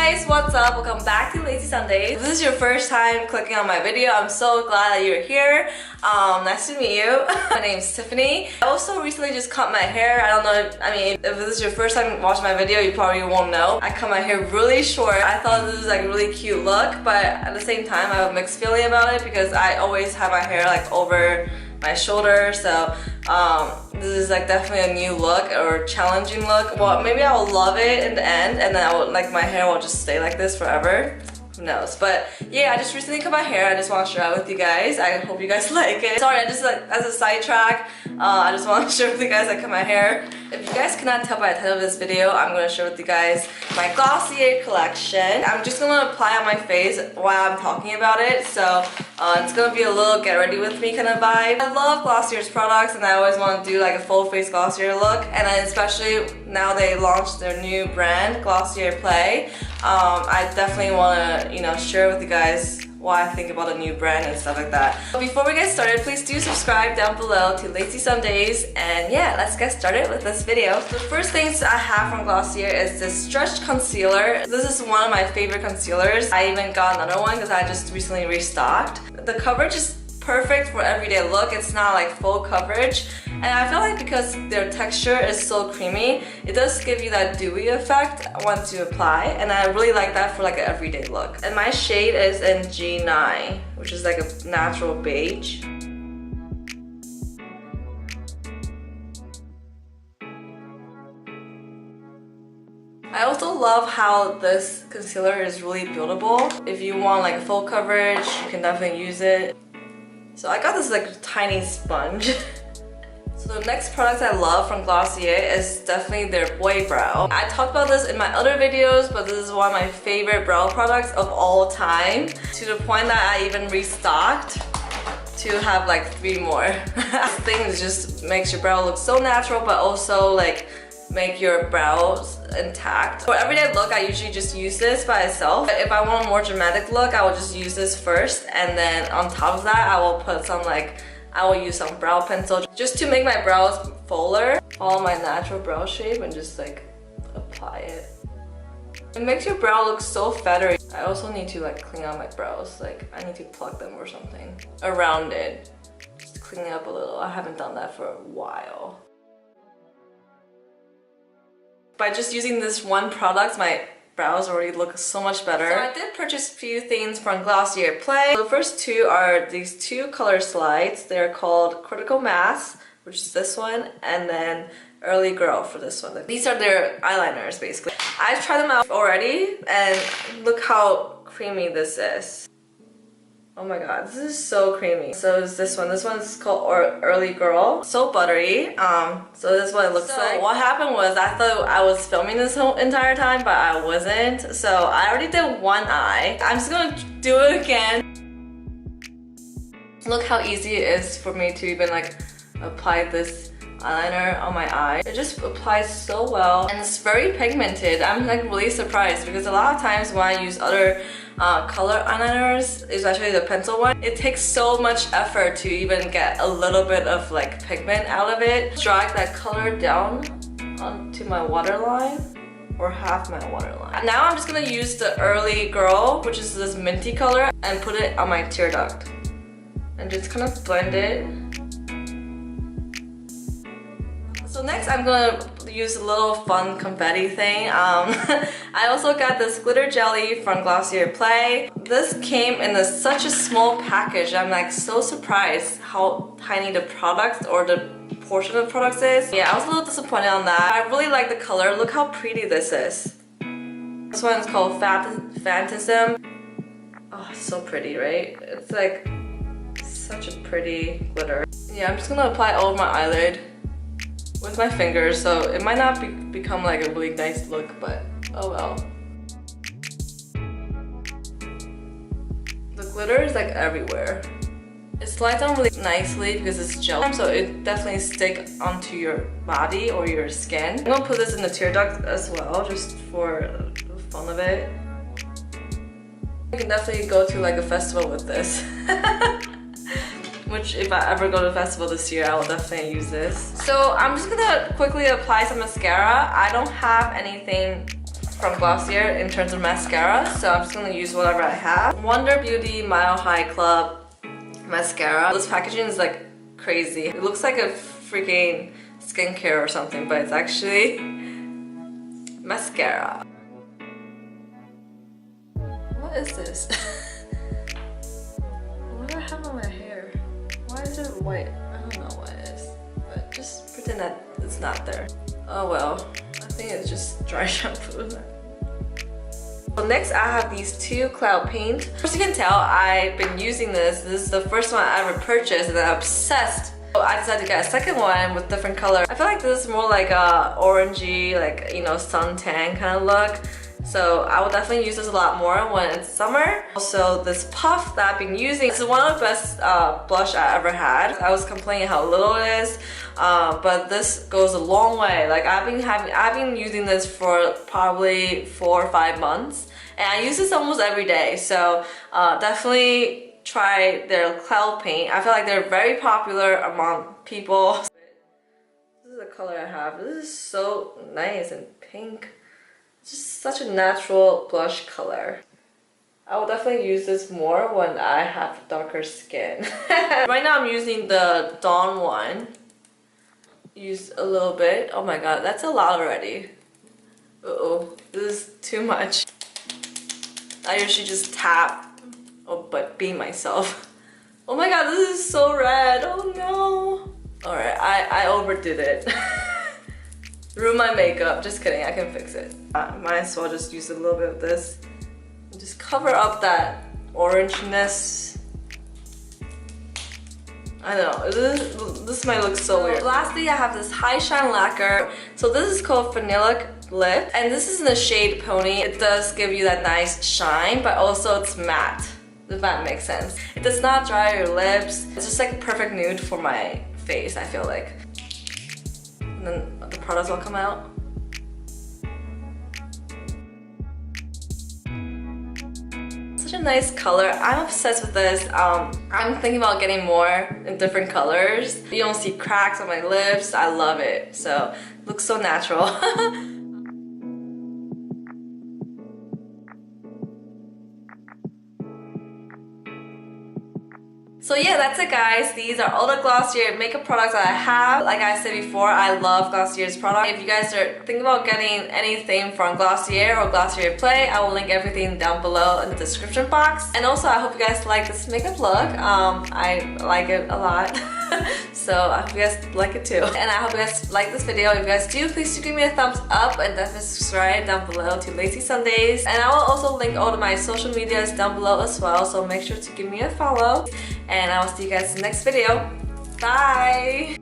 guys, what's up? Welcome back to LazzzySundaze. If this is your first time clicking on my video, I'm so glad that you're here. Nice to meet you. My name's Tiffany. I also recently just cut my hair. I don't know if this is your first time watching my video, you probably won't know. I cut my hair really short. I thought this was like a really cute look, but at the same time I have a mixed feeling about it because I always have my hair like over my shoulder, so this is like definitely a new look or challenging look. Well, maybe I will love it in the end and then I will, like, my hair will just stay like this forever. Who knows? But yeah, I just recently cut my hair. I just want to share it with you guys. I hope you guys like it. Sorry, I just like as a sidetrack, I just want to share with you guys I cut my hair. If you guys cannot tell by the title of this video, I'm going to share with you guys my Glossier collection. I'm just going to apply on my face while I'm talking about it, so it's going to be a little get ready with me kind of vibe. I love Glossier's products and I always want to do like a full face Glossier look, and then especially now they launched their new brand, Glossier Play. I definitely want to, share with you guys what I think about a new brand and stuff like that. But before we get started, please do subscribe down below to LazzzySundaze, and yeah, let's get started with this video. The first things I have from Glossier is this stretch concealer. This is one of my favorite concealers. I even got another one because I just recently restocked. The coverage is perfect for everyday look. It's not like full coverage, and I feel like because their texture is so creamy, it does give you that dewy effect once you apply, and I really like that for like an everyday look. And my shade is in G9, which is like a natural beige. I also love how this concealer is really buildable. If you want like full coverage, you can definitely use it. So I got this like tiny sponge. So the next product I love from Glossier is definitely their Boy Brow. I talked about this in my other videos, but this is one of my favorite brow products of all time, to the point that I even restocked to have like 3 more. This thing just makes your brow look so natural, but also like make your brows intact. For everyday look, I usually just use this by itself. But if I want a more dramatic look, I will just use this first, and then on top of that, I will put some I will use some brow pencil just to make my brows fuller. Follow my natural brow shape and just like apply it. It makes your brow look so feathery. I also need to like clean out my brows. Like I need to pluck them or something around it. Just clean it up a little. I haven't done that for a while. By just using this one product, my brows already look so much better. So I did purchase a few things from Glossier Play. The first two are these 2 color slides. They're called Critical Mass, which is this one, and then Early Girl for this one. These are their eyeliners basically. I've tried them out already, and look how creamy this is. Oh my god, this is so creamy. So is this one. This one's called Early Girl. So buttery. So this is what it looks like. What happened was I thought I was filming this whole entire time, but I wasn't. So I already did one eye. I'm just gonna do it again. Look how easy it is for me to even like apply this eyeliner on my eye. It just applies so well, and it's very pigmented. I'm like really surprised because a lot of times when I use other color eyeliners, especially the pencil one, it takes so much effort to even get a little bit of like pigment out of it. Drag that color down onto my waterline, or half my waterline. Now I'm just gonna use the Early Girl, which is this minty color, and put it on my tear duct and just kind of blend it. So next I'm gonna use a little fun confetti thing. I also got this glitter jelly from Glossier Play. This came in such a small package. I'm like so surprised how tiny the product or the portion of products is. Yeah, I was a little disappointed on that. I really like the color. Look how pretty this is. This one is called Phantasm. Oh, so pretty, right? It's like such a pretty glitter. Yeah, I'm just gonna apply all over my eyelid with my fingers, so it might not become like a really nice look, but oh well. The glitter is like everywhere. It slides on really nicely because it's gel, so it definitely sticks onto your body or your skin. I'm gonna put this in the tear duct as well, just for the fun of it. You can definitely go to like a festival with this. which if I ever go to a festival this year, I will definitely use this. So I'm just gonna quickly apply some mascara. I don't have anything from Glossier in terms of mascara, so I'm just gonna use whatever I have. Wonder Beauty Mile High Club mascara. This packaging is like crazy. It looks like a freaking skincare or something, but it's actually mascara. What is this? What do I have on my hair? Why is it white? I don't know what it is, but just pretend that it's not there. Oh well, I think it's just dry shampoo. So next I have these two cloud paint. As you can tell, I've been using this. This is the first one I ever purchased and I'm obsessed. So I decided to get a second one with different color. I feel like this is more like a orangey, like, you know, suntan kind of look. So I will definitely use this a lot more when it's summer. Also, this puff that I've been using, this is one of the best blush I ever had. I was complaining how little it is, but this goes a long way. Like I've been using this for probably 4 or 5 months, and I use this almost every day. So definitely try their cloud paint. I feel like they're very popular among people. This is the color I have. This is so nice and pink. Just such a natural blush color. I will definitely use this more when I have darker skin. Right now I'm using the Dawn one. Use a little bit. Oh my god, that's a lot already. Uh-oh, this is too much. I usually just tap, but be myself. Oh my god, this is so red. Oh no. Alright, I overdid it. Ruin my makeup. Just kidding, I can fix it. Might as well just use a little bit of this. Just cover up that orangeness. I don't know, this might look so weird. Lastly, I have this high shine lacquer. So this is called Vanilla Lip, and this is in the shade Pony. It does give you that nice shine, but also it's matte, if that makes sense. It does not dry your lips. It's just like a perfect nude for my face, I feel like. And then the products will come out. Such a nice color. I'm obsessed with this. I'm thinking about getting more in different colors. You don't see cracks on my lips. I love it. So it looks so natural. So yeah, that's it guys. These are all the Glossier makeup products that I have. Like I said before, I love Glossier's product. If you guys are thinking about getting anything from Glossier or Glossier Play, I will link everything down below in the description box. And also, I hope you guys like this makeup look. I like it a lot. So I hope you guys like it too. And I hope you guys like this video. If you guys do, please do give me a thumbs up and definitely subscribe down below to LazzzySundaze. And I will also link all of my social medias down below as well. So make sure to give me a follow. And I will see you guys in the next video. Bye!